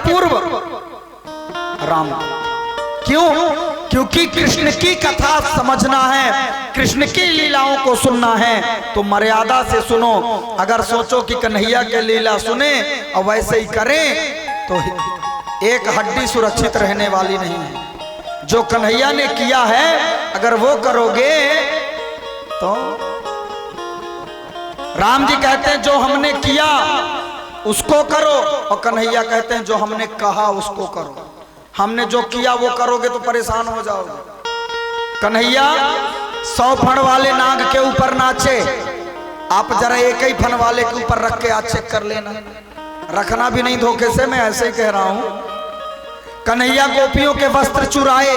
पूर्व राम। क्यों? क्योंकि कृष्ण की कथा समझना है, कृष्ण की लीलाओं को सुनना है तो मर्यादा से सुनो। अगर सोचो कि कन्हैया की लीला सुने और वैसे ही करें तो एक हड्डी सुरक्षित रहने वाली नहीं है। जो कन्हैया ने किया है अगर वो करोगे तो राम जी कहते हैं जो हमने किया उसको करो, और कन्हैया कहते हैं जो हमने कहा उसको करो। हमने जो किया वो करोगे तो परेशान हो जाओगे। कन्हैया 100 फण वाले नाग के ऊपर नाचे, आप जरा एक ही फन वाले के ऊपर रख के आज चेक कर लेना। रखना भी नहीं धोखे से, मैं ऐसे ही कह रहा हूं। कन्हैया गोपियों के वस्त्र चुराए,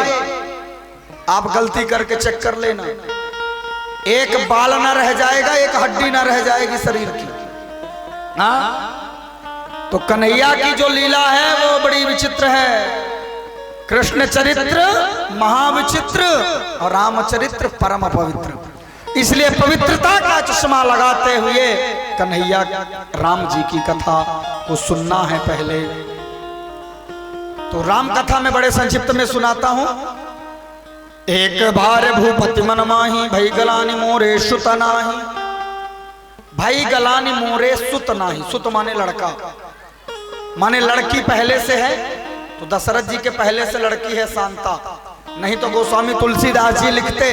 आप गलती करके चेक कर लेना, एक बाल ना रह जाएगा, एक हड्डी ना रह जाएगी शरीर की। हाँ, तो कन्हैया की जो लीला है वो बड़ी विचित्र है। कृष्ण चरित्र महाविचित्र और रामचरित्र परम पवित्र। इसलिए पवित्रता का चश्मा लगाते हुए कन्हैया राम जी की कथा को सुनना है पहले। तो राम कथा में बड़े संक्षिप्त में सुनाता हूं। एक बार भूपति मन माही, भई गलानी मोरे सुत नाही। भाई गलानी मोरे सुत नाही, सुत माने लड़का, माने लड़की पहले से है। तो दशरथ जी के पहले से लड़की है शांता, नहीं तो गोस्वामी तुलसीदास जी लिखते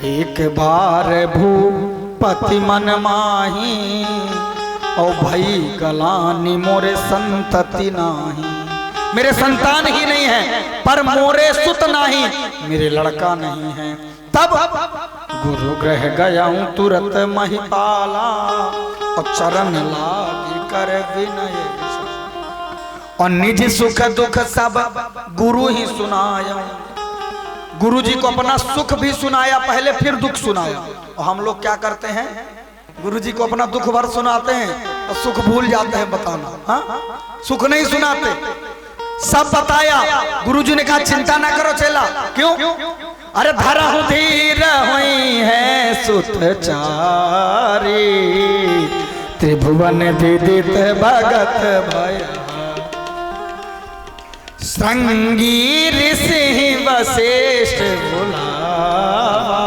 एक बार भूपति मन माही, और भाई गलानी मोरे संतति नाही। मेरे संतान ही नहीं है पर मोरे सुत नहीं, मेरे लड़का नहीं है। तब गुरु ग्रह गया हूं तुरंत महिपाला, और चरण लागी कर विनय, और निज सुख दुख सब गुरु ही सुनाया। गुरु जी को अपना सुख भी सुनाया पहले, फिर दुख सुनाया। और हम लोग क्या करते हैं, गुरु जी को अपना दुख भर सुनाते हैं और सुख भूल जाते हैं बताना। हाँ, सुख नहीं सुनाते, सब बताया। गुरु जी ने कहा चिंता ना करो चेला। क्यों? अरे धरहु धीर हुई है सुत चारी, त्रिभुवन विदित भगत भया। श्रृंगी ऋषि वशिष्ठ बुलावा,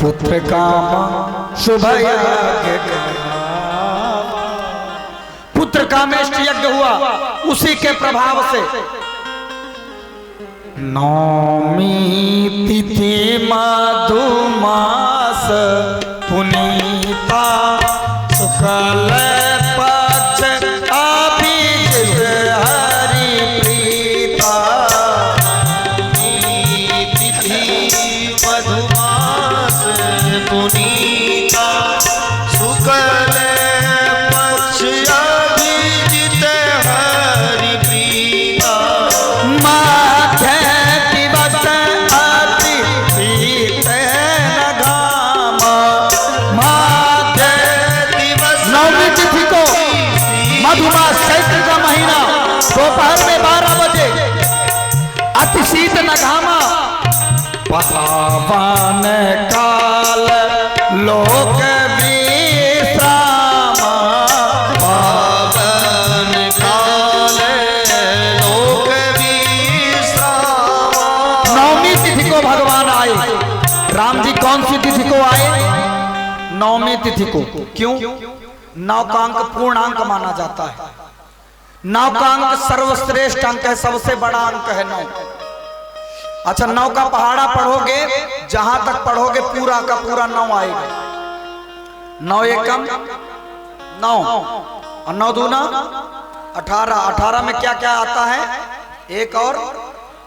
पुत्र काम शुभ यज्ञ करावा। पुत्र कामेष्ट यज्ञ हुआ, उसी के प्रभाव से नौमी तिथि मधुमास पुनीता, शुक्ल पक्ष अभिजित हरि प्रीता। तिथि मधुमास पुनीता, शुक्ल पक्ष अभिजित हरि प्रीता। माध्य दिवस अति प्रीत न घामा। माध्य दिवस नौमी तिथि को मधुमास चैत्र का महीना दोपहर में 12 बजे अति शीत न घामा। पावन काल लोक विश्रामा। पावन काल लोक विश्रामा। नौमी तिथि को भगवान आए। राम जी कौन सी तिथि को आए? नौमी तिथि को। क्यों? 9 का अंक पूर्णांक माना जाता है। 9 का अंक सर्वश्रेष्ठ अंक है, सबसे बड़ा अंक है 9। अच्छा, 9 का पहाड़ा पढ़ोगे, जहां तक पढ़ोगे पूरा का पूरा 9 आएगा। 9 एकम 9 और 9 दूना 18। 18 में क्या क्या आता है? 1 और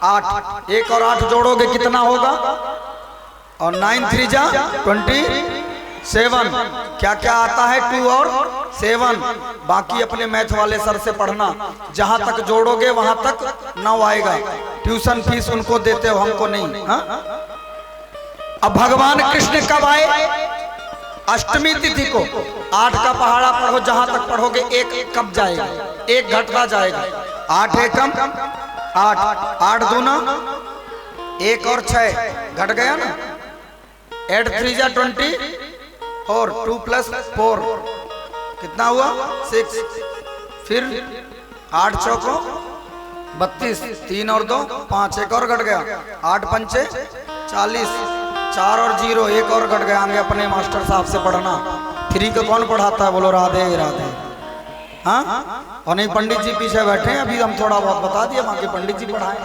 8। 1 और 8 जोड़ोगे कितना होगा? और 9 3 जा 27। क्या क्या आता है? 2 और 7। बाकी अपने मैथ वाले सर से पढ़ना, जहां तक जोड़ोगे वहां तक 9 आएगा। ट्यूशन फीस उनको देते हो, हमको नहीं। हाँ? अब भगवान कृष्ण कब आए? अष्टमी तिथि को। 8 का पहाड़ा पढ़ो, जहां तक पढ़ोगे 1 कब जाएगा? 1 घटता जाएगा। 8 एकम 8, 8 दूना 1 और 6 घट गया ना। 8 3 जा 20 और 2 + 4 कितना हुआ? 6। फिर 8 चौको 32, 3 और 2 5, एक और घट गया, 8 पंचे 40, 4 और 0 एक और घट गया। आगे अपने मास्टर साहब से पढ़ना। 3 को कौन पढ़ाता है? बोलो राधे राधे। हाँ, और नहीं पंडित जी पीछे बैठे हैं, अभी हम थोड़ा बहुत बता दिए, वहां के पंडित जी पढ़ाए।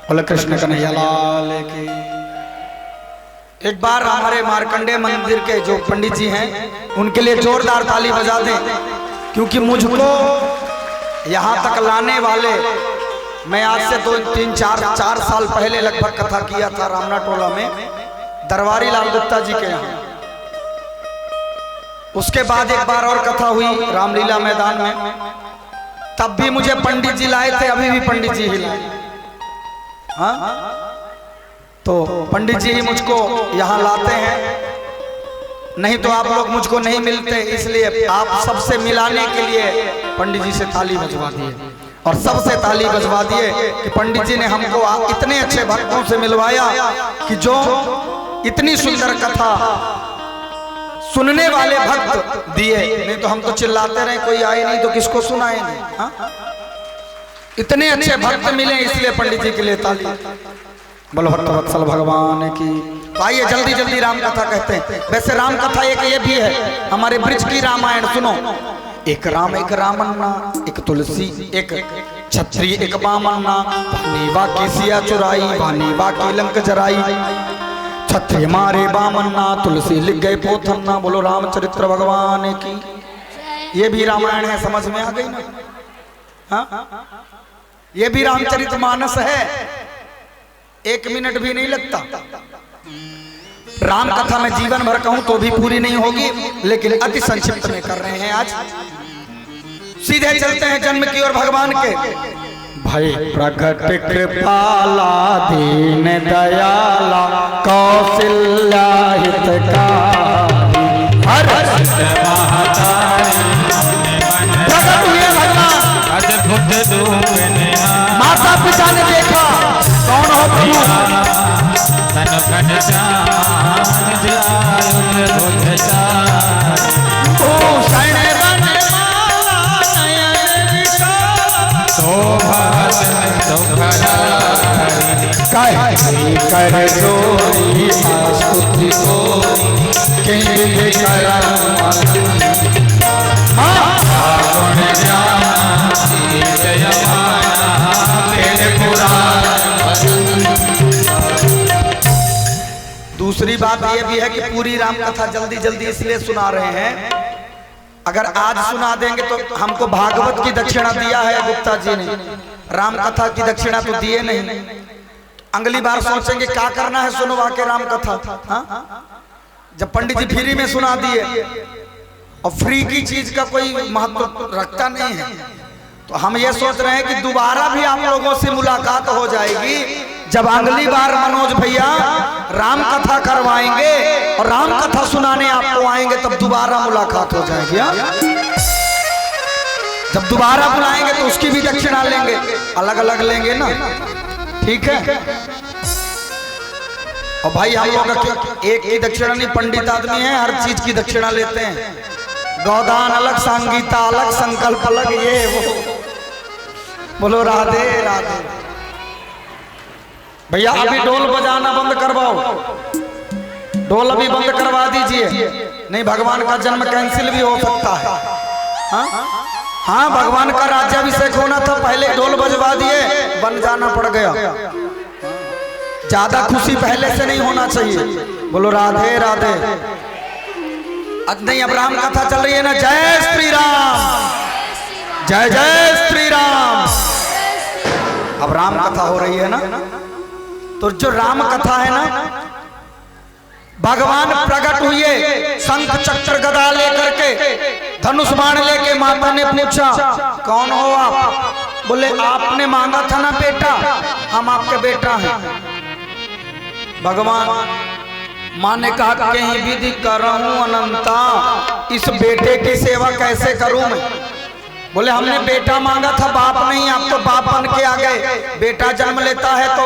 बोले कृष्ण कन्हैया लाल की। एक बार हमारे मार्कंडे मंदिर के जो पंडित जी हैं उनके लिए जोरदार ताली बजा दें, क्योंकि मुझको यहाँ तक लाने वाले, मैं आज से 2-3-4 साल पहले लगभग कथा किया था रामना टोला में दरबारी लाल गुप्ता जी के यहाँ। उसके बाद एक बार और कथा हुई रामलीला मैदान में, तब भी मुझे पंडित जी लाए थे, अभी भी पंडित जी ही लाए। हाँ, तो पंडित जी ही मुझको यहाँ लाते हैं, नहीं तो आप लोग मुझको नहीं मिलते। इसलिए आप सबसे मिलाने के लिए पंडित जी से ताली बजवा दिए, और सबसे ताली बजवा दिए कि पंडित जी ने हमको इतने अच्छे भक्तों से मिलवाया कि जो इतनी सुंदर कथा सुनने वाले भक्त दिए। नहीं तो हम तो चिल्लाते रहे, कोई आए नहीं तो किसको सुनाएंगे। हाँ? इतने अच्छे भक्त मिले, इसलिए पंडित जी के लिए ताली। बोलो भक्तवत्सल भगवान की। तो आइए जल्दी जल्दी राम कथा कहते हैं। वैसे राम कथा एक ये भी है, हमारे ब्रिज की रामायण सुनो। एक राम एक रामन्ना, एक तुलसी एक छत्री एक बामन्ना, नीवा की सिया चुराई, नीवा की लंक जराई, छत्री मारे बामन्ना, तुलसी लिख गए पोथन्ना। बोलो रामचरित्र भगवान की। ये भी रामायण है, समझ में आ गई ना? हाँ, ये भी रामचरित मानस है, 1 मिनट भी नहीं लगता। राम कथा में जीवन भर कहूं तो भी पूरी नहीं होगी, लेकिन अति संक्षिप्त में कर रहे हैं आज। सीधे चलते हैं जन्म की ओर भगवान के। भय प्रकट कृपाला दीन दयाला कौशल्या हितकारी, हर प्रकट हुए भगवान। अद्भुत रूप माता पिता ने देखा कौन हो प्रभु, कर जोरी स्तुति दूसरी बात यह भी है कि पूरी राम कथा जल्दी जल्दी इसलिए सुना रहे हैं, अगर आज सुना देंगे तो हमको भागवत की दक्षिणा दिया है गुप्ता जी ने, राम कथा की दक्षिणा तो दिए नहीं। अगली बार सोचेंगे क्या करना है सुनवा के राम कथा। हाँ? जब पंडित जी फ्री में सुना दिए, और फ्री की चीज का कोई महत्व रखता नहीं है, तो हम ये सोच रहे हैं कि दोबारा भी आप लोगों से मुलाकात हो जाएगी जब अगली बार मनोज भैया राम कथा करवाएंगे और राम कथा सुनाने आपको आएंगे, तब दोबारा मुलाकात हो जाएगी। जब दोबारा बुलाएंगे तो उसकी भी दक्षिणा लेंगे, अलग अलग लेंगे ना, ठीक है? और भाई हम लोग एक ही दक्षिणा नहीं, पंडित आदमी है, हर चीज की दक्षिणा लेते हैं। गौदान अलग, संगीता अलग, संकल्प अलग, ये वो। बोलो राधे राधे। भैया अभी डोल बजाना बंद करवाओ, डोल अभी बंद करवा दीजिए, नहीं भगवान का जन्म कैंसिल भी हो सकता है। हाँ हाँ, भगवान का राज्याभिषेक होना था, पहले डोल बजवा दिए, बन जाना पड़ गया। ज्यादा खुशी पहले से नहीं होना चाहिए। बोलो राधे राधे। नहीं, अब राम कथा चल रही है ना, जय श्री राम, जय जय श्री राम। अब राम कथा हो रही है ना, तो जो राम कथा है ना, भगवान प्रकट हुए शंख चक्र गदा लेकर के, धनुष बाण लेके। माता ने पूछा कौन हो आप? बोले आपने मांगा था ना बेटा, हम आपके बेटा हैं। भगवान माँ ने कहा कहीं विधि करऊं अनंता, इस बेटे की सेवा कैसे करूं मैं? बोले हमने बेटा मांगा था, बाप नहीं, आप तो बाप बन के आ गए। बेटा जन्म लेता है तो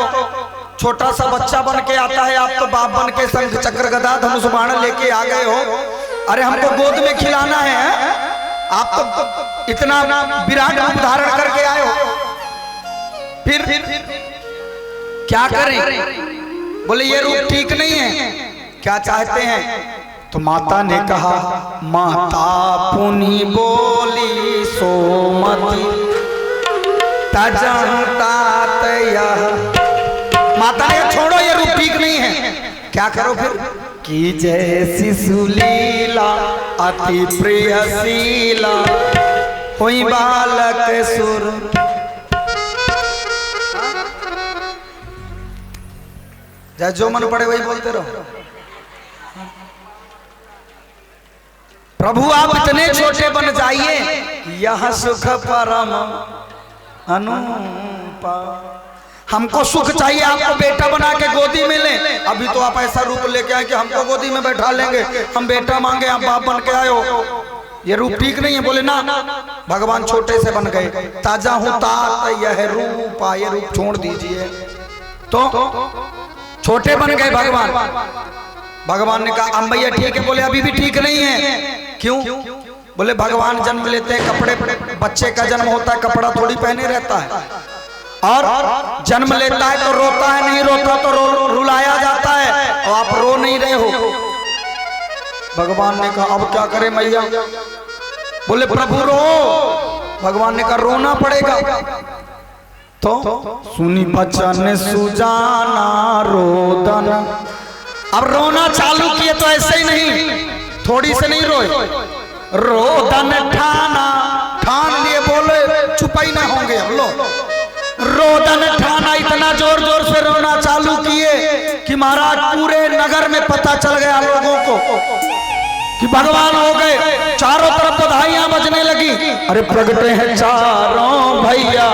छोटा सा बच्चा बन के आता है, आप तो बाप बन के शंख चक्र गदा धनुष बाण लेके आ गए हो। अरे हमको गोद में खिलाना है, आप तो इतना विराट रूप धारण करके आए हो, फिर क्या करें? बोले ये रूप ठीक नहीं है, क्या चाहते हैं? तो माता ने कहा, माता पुनि बोली सोमति तजंता तया। माता ने छोड़ो, ये रूप ठीक नहीं है, क्या करो फिर? कि जैसी सुलीला अति प्रियशीला हुई बालक सुर। जो मन पड़े वही बोलते रहो। प्रभु आप इतने छोटे बन जाइए, यह सुख परम अनुपा। हमको सुख चाहिए, आपको बेटा बना के गोदी में ले। अभी तो आप ऐसा रूप लेके आए कि हमको गोदी में बैठा लेंगे, हम बेटा मांगे, आप बाप बन के आए हो। ये रूप ठीक नहीं है। बोले ना, भगवान छोटे से बन गए। ताजा हूं तात यह रूप, ये रूप छोड़ दीजिए। तो छोटे बन गए भगवान। भगवान ने कहा, हम भैया ठीक है। बोले अभी भी ठीक नहीं है। क्यों? बोले भगवान जन्म लेते हैं, कपड़े, बच्चे का जन्म होता है कपड़ा थोड़ी पहने रहता है, और जन्म लेता है तो रोता है, नहीं रोता तो रुलाया जाता है, और आप रो नहीं रहे हो। भगवान ने कहा, अब क्या करें मैया? बोले प्रभु रो। भगवान ने कहा, रोना पड़ेगा। तो सुनी बचन सुजाना रोदन। अब रोना चालू किए तो ऐसे ही नहीं, थोड़ी से नहीं रोए, रोदन ठाना, ठान लिए। बोले चुप ही ना होंगे हम लोग। रोदन ठाना, इतना जोर जोर से रोना चालू किए कि महाराज पूरे नगर में पता चल गया लोगों को कि भगवान हो गए। चारों तरफ बधाइयां बजने लगी। अरे प्रगटे हैं चारों भैया,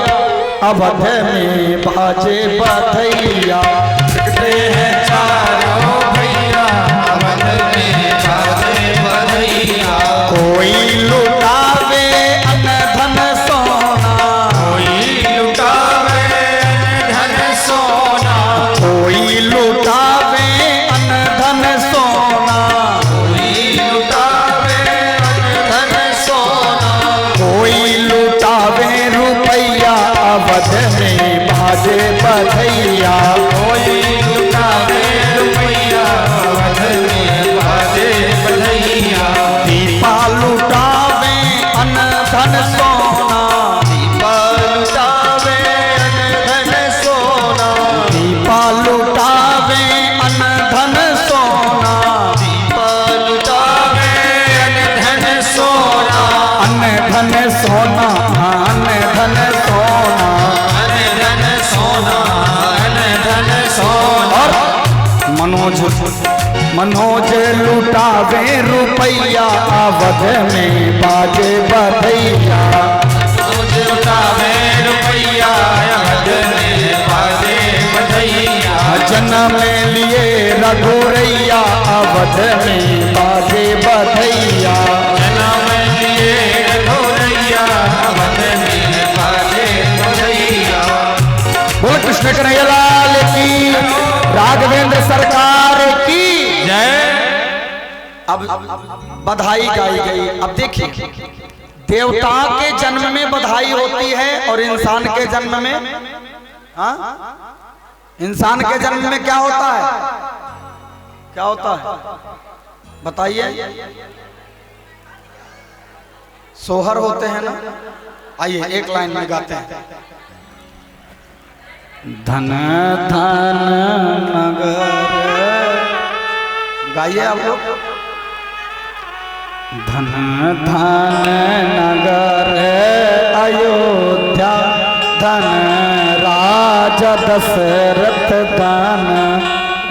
अवध में बाजे बधैया। प्रगटे हैं चारों भैया, अवध में बाजे बधैया। कोई लुटावे अन्न धन सोना, कोई लुटावे अन्न धन सोना, कोई लुटावे अन्न धन सोना, कोई लुटावे अन्न धन सोना, कोई लुटावे रुपैया, अवध में बाजे बधैया। कोई लुटावे रुपैया, अवध में बाजे बधैया। दीपा लुटावे अन्न धन सोना, दीपा लुटावे अन्न धन सोना, दीपा लुटावे अन्न धन सोना, दीपा लुटावे अन्न धन सोना, अन्न धन सोना, अन्न धन सोना, अन्न धन सोना, अन्न धन सोना। और मनोज लुटावे रुपैया, अवध में बाजे बधैया। मनोज लुटावे रुपैया, अवध में बाजे बधैया। जन्म लिए रघुरैया, अवध में बाजे बधैया। जन्म लिए रघुरैया, अवध में बाजे बधैया। बोल कृष्ण कन्हैया लाल की, राघवेंद्र सरकार की जय। अब बधाई गाई गई। अब देखिए, देवता के जन्म में बधाई होती है और इंसान के जन्म में, हाँ, इंसान के जन्म में क्या होता है? क्या होता है बताइए? सोहर होते हैं ना। आइए एक लाइन में गाते हैं। धन धन नगर, गाइए आप लोग। धन धन नगर अयोध्या, धन राजा दशरथ, धन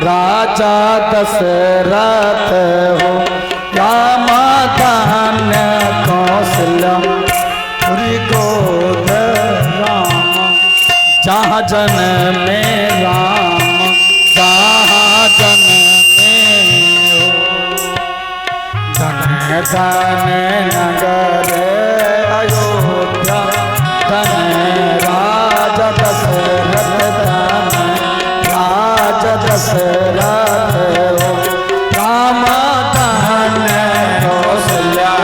राजा दशरथ हो। राम धन्य कौशल्या, गोद राम, जहाँ जन्म में राम, जहाँ जन्म में धन धन नगर अयोध्या, धन राजा दशरथ, धन राजा दशरथ हो। राम धन्य कौशल्या,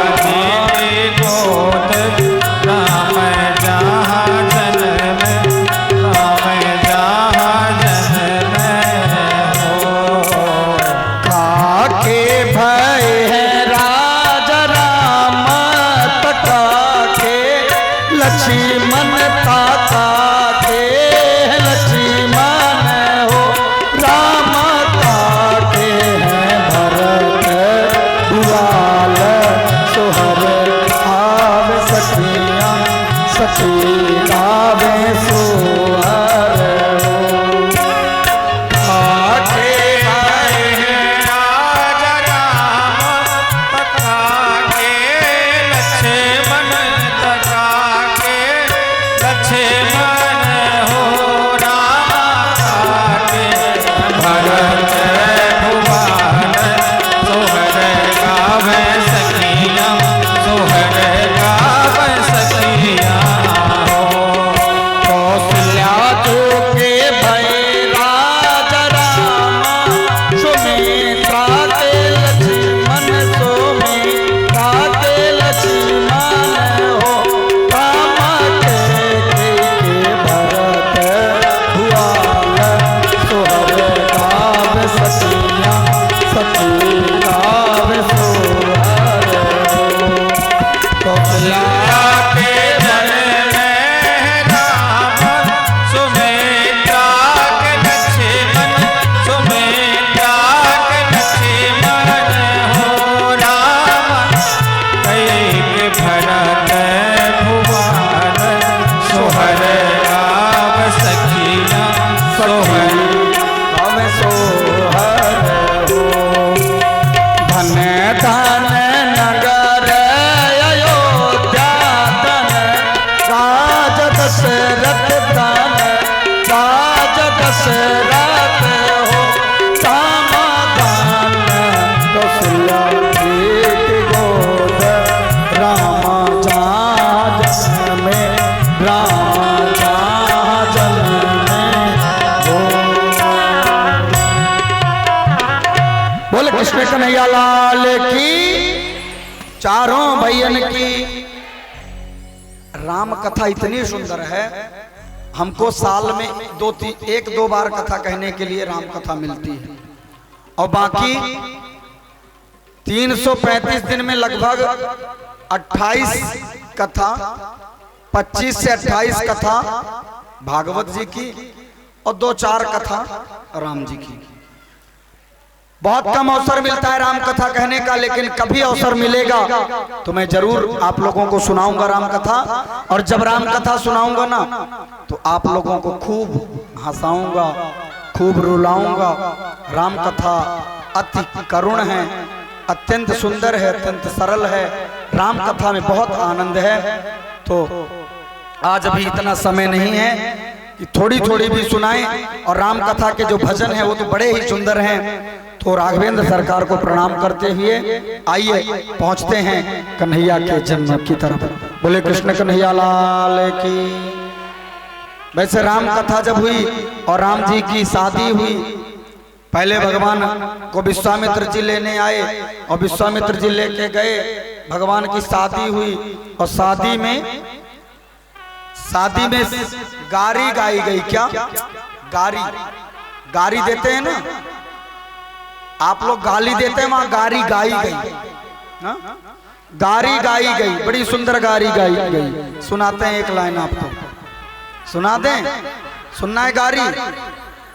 लक्ष्मण ताका के लक्ष्मण हो राम ताके हैं भरत दुआल सोहर आवे सखिया सखी गावे सोहर हो आके आए हैं आज राम तथा के लक्ष्मण तथा के लक्ष्मण हो राम के भरत भुवन सोहर गावे सखिया सोहर गावे सखिया हो कौशल्या जो के भय राजा रामा सुमित्रा के लक्ष्मण सुमित्रा के लक्ष्मण हो राम के भरत भुआल सोहर गाव सखिया सखी गाव सोहर हो कौशल्या के जन में राम सुमित्रा के लक्ष्मण सुमित्रा के लक्ष्मण हो राम के भरत भुवन सोहर गाव सखिया सोहर गाव सोहर हो धन धन नगर अयोध्या धन राज दशरथ धन राज दशरथ हो समाधान कौशल्या जी की गोद राम जन में राम जन में हो बोले कृष्ण कन्हैया लाल की चारों भैयन की राम कथा इतनी सुंदर है हमको साल में एक दो बार कथा कहने के लिए राम कथा मिलती है और बाकी 335 दिन में लगभग 28 कथा 25 से 28 कथा भागवत जी की और 2-4 कथा राम जी की। बहुत कम अवसर मिलता है राम कथा कहने का, लेकिन कभी अवसर मिलेगा तो मैं जरूर आप लोगों को सुनाऊंगा राम कथा। और जब राम कथा सुनाऊंगा ना तो आप लोगों को खूब हंसाऊंगा, खूब रुलाऊंगा। राम कथा अति करुण है, अत्यंत सुंदर है, अत्यंत सरल है। राम कथा में बहुत आनंद है। तो आज अभी इतना समय नहीं है कि थोड़ी थोड़ी भी सुनाएं। और राम कथा के जो भजन है वो तो बड़े ही सुंदर हैं। तो राघवेंद्र सरकार को प्रणाम करते हुए आइए पहुंचते हैं कन्हैया के जन्म की तरफ। बोले कृष्ण कन्हैया लाल की। वैसे राम कथा जब हुई और राम जी की शादी हुई, पहले भगवान को विश्वामित्र जी लेने आए और विश्वामित्र जी लेके गए, भगवान की शादी हुई और शादी में गारी गाई गई। क्या गारी देते हैं ना आप लोग, गाली देते हैं, वहां गारी गाई गई। गारी गाई गई, बड़ी सुंदर गारी गाई गई। सुनाते हैं एक लाइन आपको, सुना दें? सुनना है गारी?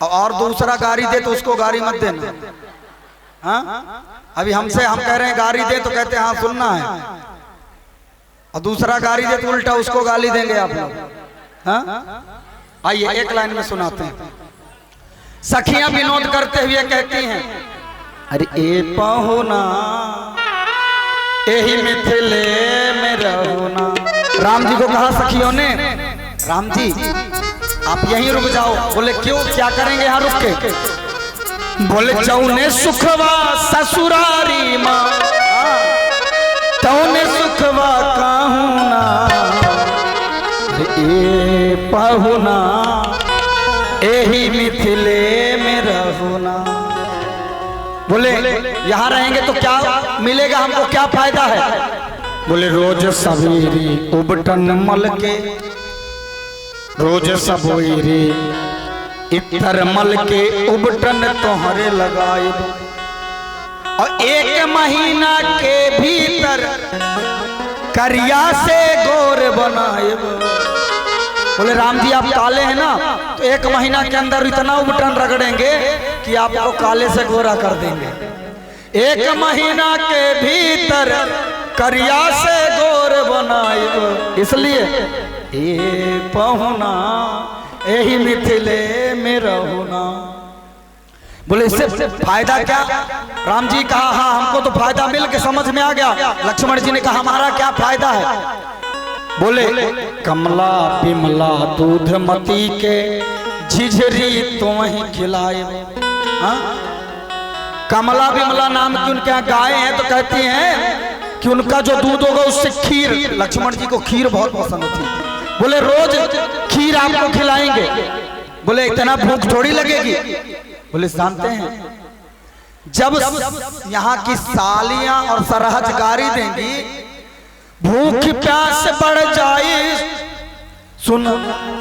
और दूसरा गारी दे तो उसको गारी मत देना। हाँ, अभी हम कह रहे हैं गारी दे तो कहते हैं हाँ सुनना है, और दूसरा गारी दे तो उल्टा उसको गाली देंगे आप लोग। हाँ, आइए एक लाइन में सुनाते हैं। सखियां विनोद करते हुए कहती हैं, अरे ए पहुना यही मिथिले में रहोना। राम जी को कहा सखियों ने, राम जी आप यहीं रुक जाओ। बोले क्यों, क्या करेंगे यहाँ रुक के? बोले जौने सुखवा ससुरारी माँ तौने सुखवा काहुना। ए पहुना यही मिथिले में रहोना। बोले यहाँ रहेंगे तो क्या मिलेगा हमको, क्या फायदा है? बोले रोज सवेरी उबटन मल के, रोज सवेरी इतर मल के उबटन तोहरे लगाए, और 1 महीना के भीतर करिया से गोर बनाए। बोले राम जी आप काले हैं ना, तो 1 महीना के अंदर इतना उबटन रगड़ेंगे कि आपको काले से गोरा कर देंगे। 1 महीना के भीतर करिया से गोर बनाए, इसलिए ए पहुना यही मिथिले में रहुना। बोले इससे फायदा क्या? राम जी कहा हाँ हमको तो फायदा मिल के समझ में आ गया। लक्ष्मण जी ने कहा हमारा क्या फायदा है? बोले कमला बिमला दूध मती के झिझरी तो वहीं खिलाए। हाँ? कमला बिमला नाम की उनके यहाँ गाय हैं, तो कहती हैं कि उनका जो दूध होगा उससे खीर, लक्ष्मण जी को खीर बहुत पसंद होती। बोले रोज खीर आपको खिलाएंगे। बोले इतना भूख थोड़ी लगेगी। बोले जानते हैं जब यहाँ की सालियां और सरहज गारी देंगी, भूख प्यास बढ़ जाए, सुन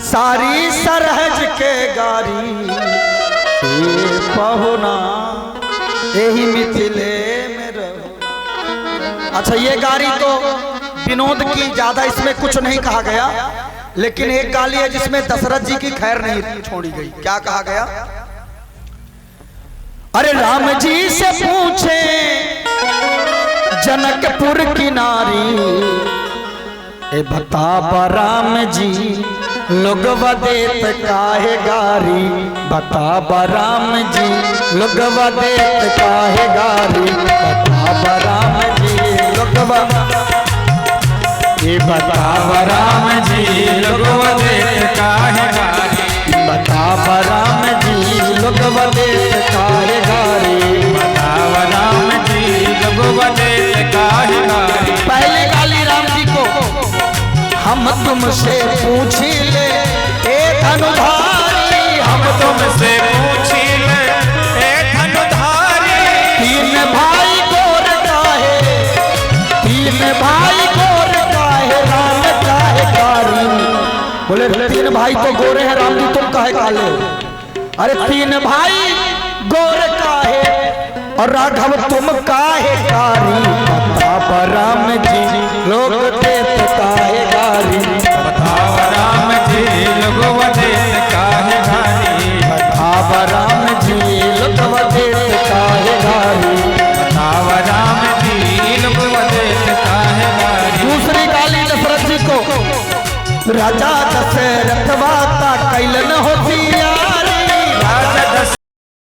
सारी सरहज के गारी पहुना यही मिथिले में रहो। अच्छा ये गारी तो विनोद की, ज्यादा इसमें कुछ नहीं कहा गया, लेकिन एक गाली है जिसमें दशरथ जी की खैर नहीं छोड़ी गई। क्या कहा गया? अरे राम जी से पूछे जनकपुर की नारी, ए बता राम जी लोग देत काहे गारी, बता राम जी लोग देत काहे गारी, बता राम जी लोग ये बता राम जी लोग देत काहे गारी, बता राम जी लोग देत काहे गारी, बता राम जी लोग देत काहे गारी। पहले गाली राम जी को, हम तुमसे पूछ ले ए धनुधारी, हम तुमसे पूछी ले ए धनुधारी, 3 भाई गोर काहे, 3 भाई गोर काहे, राम काहे कारी। बोले 3 भाई तो गोरे हैं, राम जी तुम काहे काले? अरे 3 भाई गोर काहे और राघव तुम काहे कारी, बता राम जी लोग देत काहे गारी,